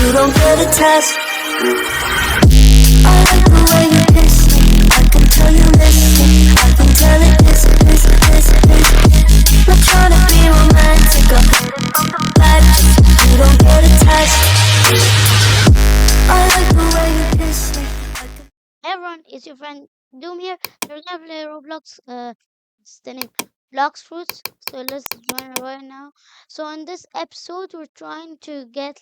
you don't get attached. I like the way you kiss me. I can tell you listen. I can tell it this. Not trying to be romantic or bad, you don't get attached. I like the way you kiss me. Hey everyone, it's your friend Doom here. We're gonna play Roblox. It's the name Blox Fruits. So let's join right now. So in this episode, we're trying to get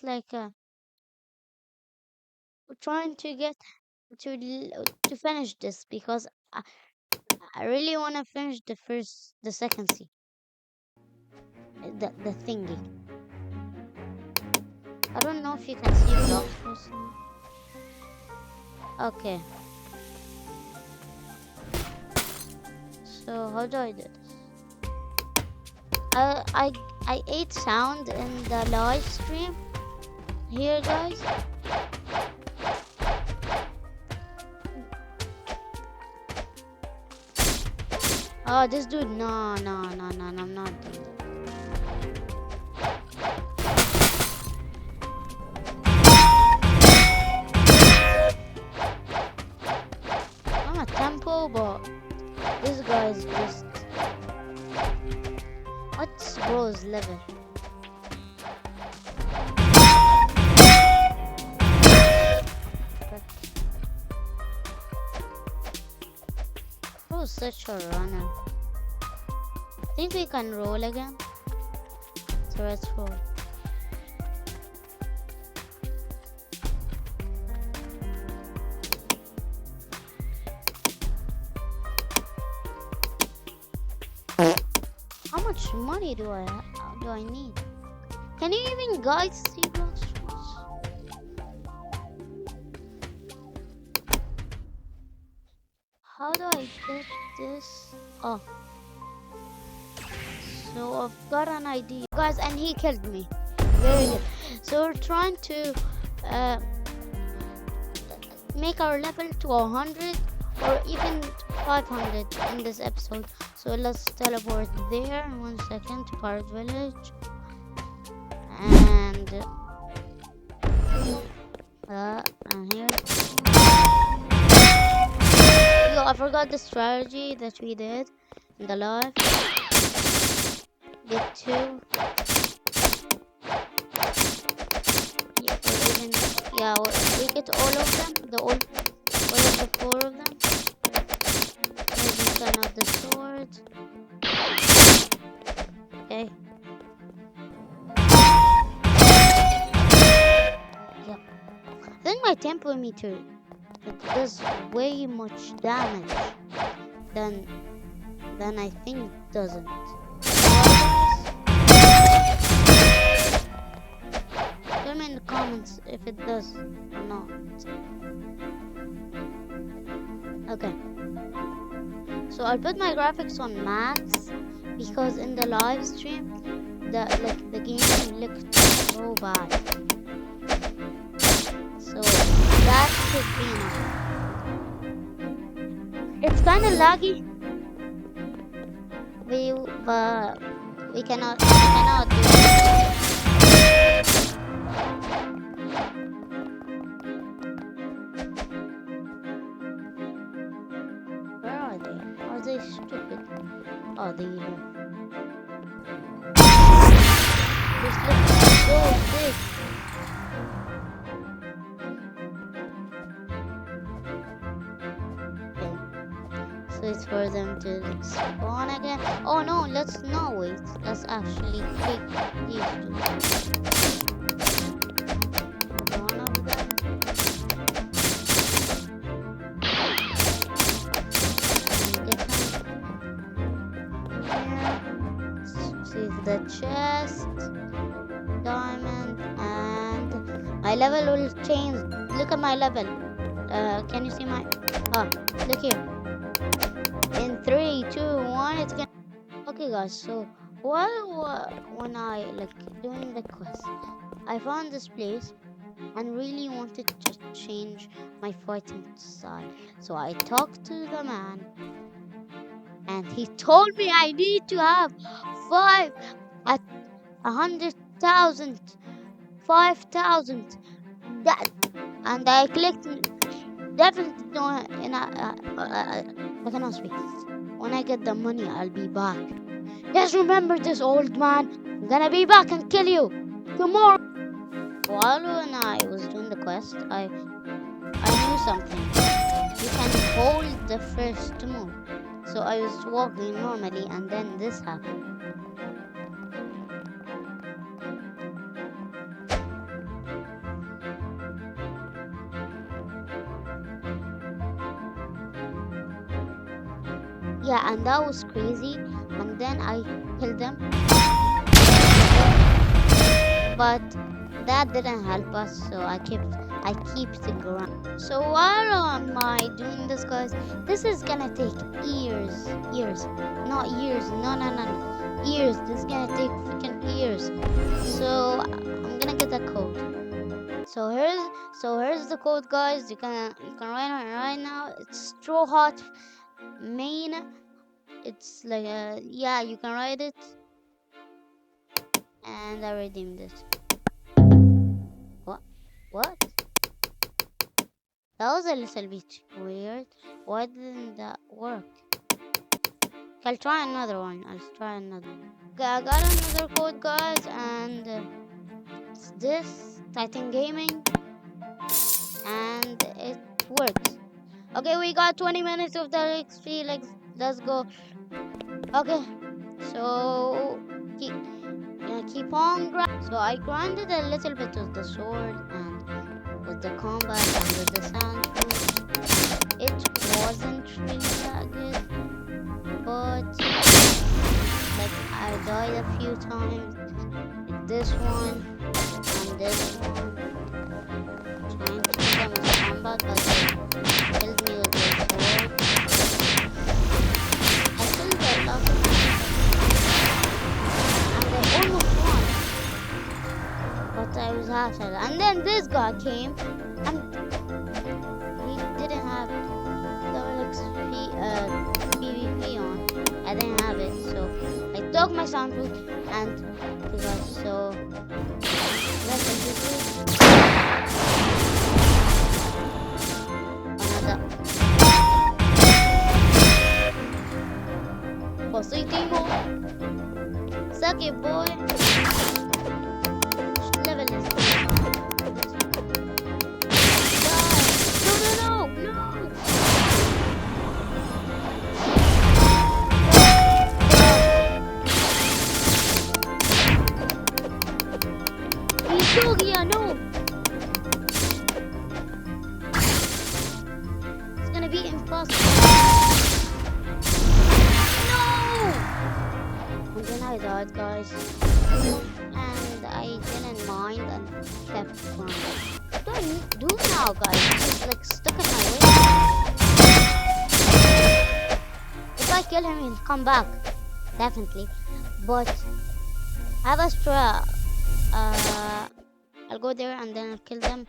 to finish this because I really want to finish the second scene, the thingy. I don't know if you can see Blox Fruits. Okay. So how do I do this? I ate sound in the live stream here, guys. Oh, this dude, no, I'm not doing that. I'm a tempo, but this guy is just... What's bro's level? Bro's such a runner. Think we can roll again? So let's roll. How much money do I need? Can you even guys see Blox Fruits? How do I get this? Oh. So I've got an idea. Guys, and he killed me. Very good. So we're trying to make our level to 100 or even 500 in this episode. So let's teleport there in 1 second to Pirate Village. And here. Yo, I forgot the strategy that we did in the live. Get 2. Yeah, we get all of them. All of the 4 of them. Maybe turn out the sword. Okay. Yeah. I think my tempo meter does way much damage than I think it doesn't. Tell me in the comments if it does or not. Okay. So I'll put my graphics on max because in the live stream the game looked so bad. So that should be enough. It's kinda laggy. But we cannot do it. Where are they? Are they stupid? Oh, they here. This looks so big. So it's for them to spawn again. Oh no, let's not wait. Let's actually take these 2. One of them. Save the chest, diamond, and my level will change. Look at my level. Can you see my... look here. In 3, 2, 1, it's gonna... Okay guys, so when I doing the quest, I found this place and really wanted to change my fighting style. So I talked to the man and he told me I need to have 5 at 100,000, 5,000 that, and I clicked. Definitely no, I cannot speak. When I get the money, I'll be back. Just remember this, old man. I'm gonna be back and kill you tomorrow. While when I was doing the quest, I knew something. You can hold the first move. So I was walking normally, and then this happened. Yeah, and that was crazy. And then I killed them, but that didn't help us. So I keep the ground. So while am I doing this, guys? This is gonna take years, not years. No, years. This is gonna take freaking years. So I'm gonna get the code. So here's the code, guys. You can write it right now. It's Straw Hot main. It's like yeah, you can write it, and I redeemed it. What? That was a little bit weird. Why didn't that work? I'll try another one. Okay, I got another code, guys, and it's this Titan Gaming, and it works. Okay, we got 20 minutes of the XP. Let's go. Okay, so keep on grind. So I grinded a little bit with the sword and with the combat and with the sound. It wasn't really that good, but like I died a few times with this one and this one, trying to kill them with combat, but they killed me with the sword. I killed a lot of them, and I almost won, but I was half dead. And then this guy came, and he didn't have PvP on. I didn't have it, so I took my sound food and because so another positivo. Suck it, boy. Which level is this? No. Yogia, no! It's gonna be impossible. No! And then I died, guys. And I didn't mind and kept going. What do I need to do now, guys? It's like stuck in my way. If I kill him, he'll come back. Definitely. But I have a straw. I'll go there and then I'll kill them.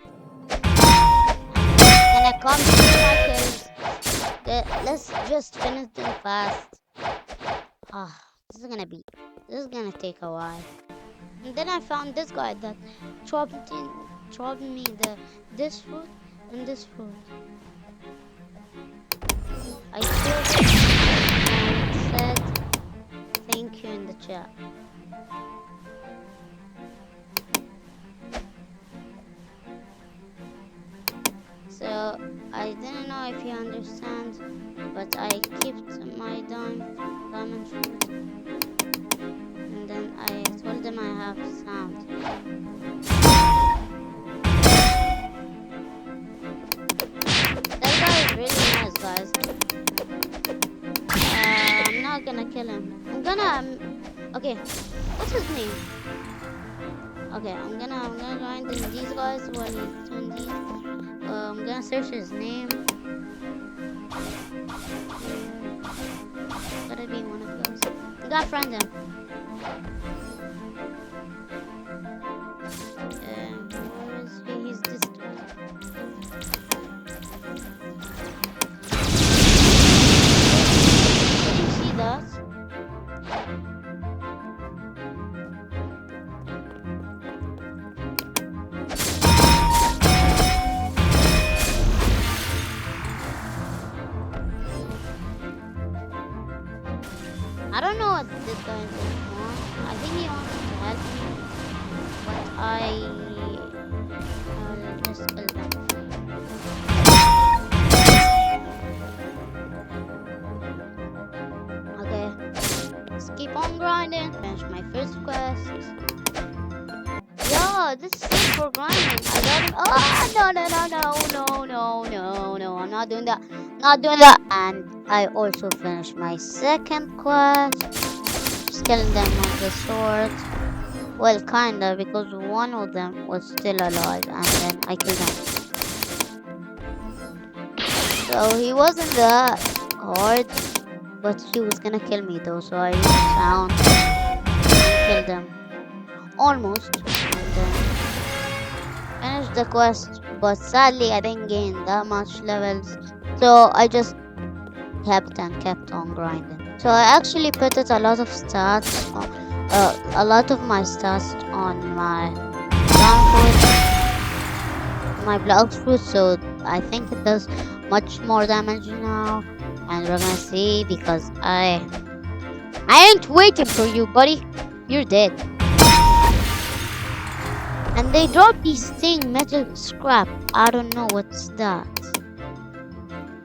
Then I come to my kills. Let's just finish them fast. This is gonna take a while. And then I found this guy that dropped me this fruit and this fruit. I killed him and said thank you in the chat. So I didn't know if you understand, but I kept my diamond fruit, and then I told them I have sound. That guy is really nice, guys. I'm not gonna kill him. I'm gonna. Okay, what's his name? Okay, I'm gonna grind in these guys while he's doing these. I'm gonna search his name. Gotta be one of those. You gotta friend him. Where is he? He's this dude. Did you see that? for grinding. I got him. Oh, no, no, no, no, no, no, no, no. I'm not doing that. Not doing that. And I also finished my second quest. Just killing them on the sword. Well, kinda, because one of them was still alive, and then I killed him. So he wasn't that hard, but he was gonna kill me though, so I used sound and killed him. Almost. And then finished the quest, but sadly I didn't gain that much levels, so I just kept on grinding. So I actually put it a lot of stats, a lot of my stats on my downfall, my block fruit, so I think it does much more damage now. And we're gonna see because I ain't waiting for you, buddy. You're dead. And they dropped this thing, metal scrap. I don't know what's that.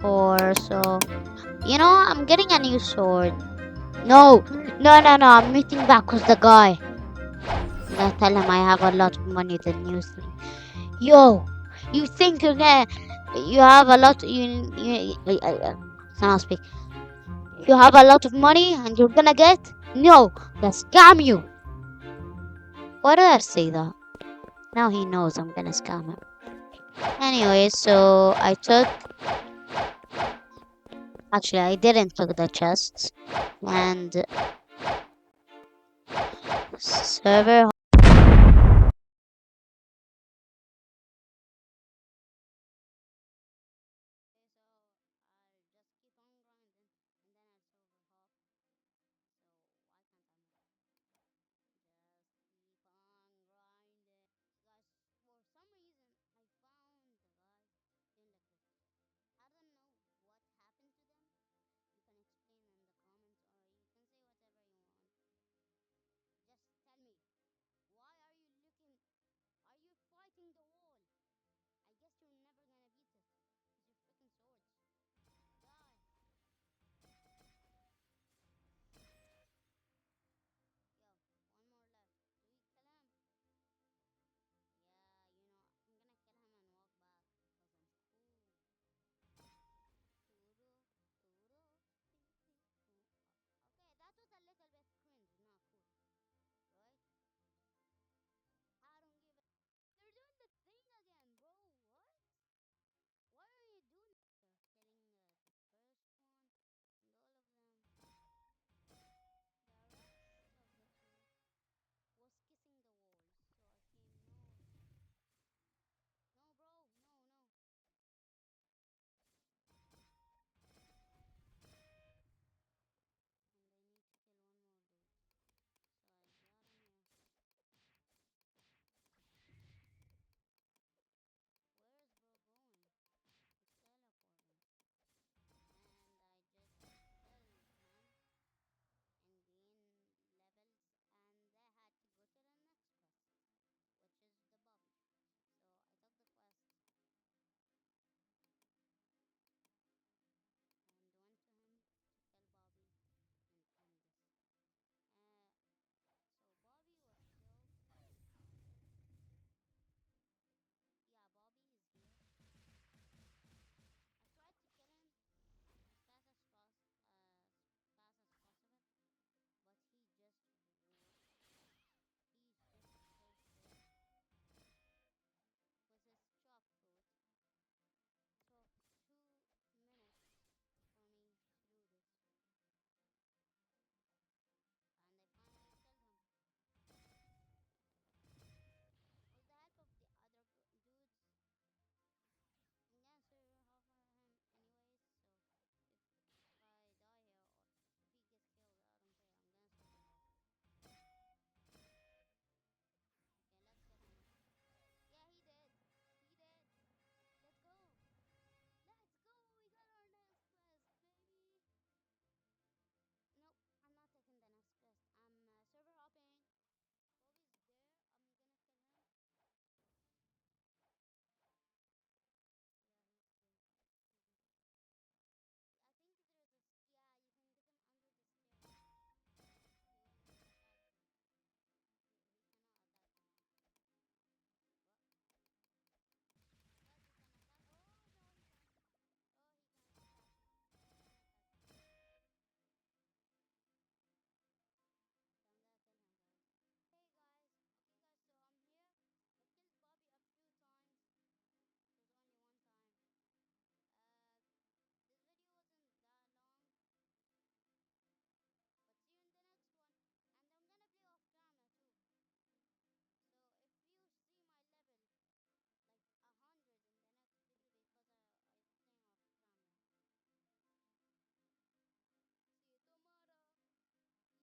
Or so. You know, I'm getting a new sword. No, no, no, no. I'm meeting back with the guy. And I tell him I have a lot of money than you. Yo, you think you have a lot. Cannot speak. You have a lot of money and you're gonna get? No, that's scam you. Why did I say that? Now he knows I'm gonna scam him. Anyway, so I took. Actually, I didn't took the chests and server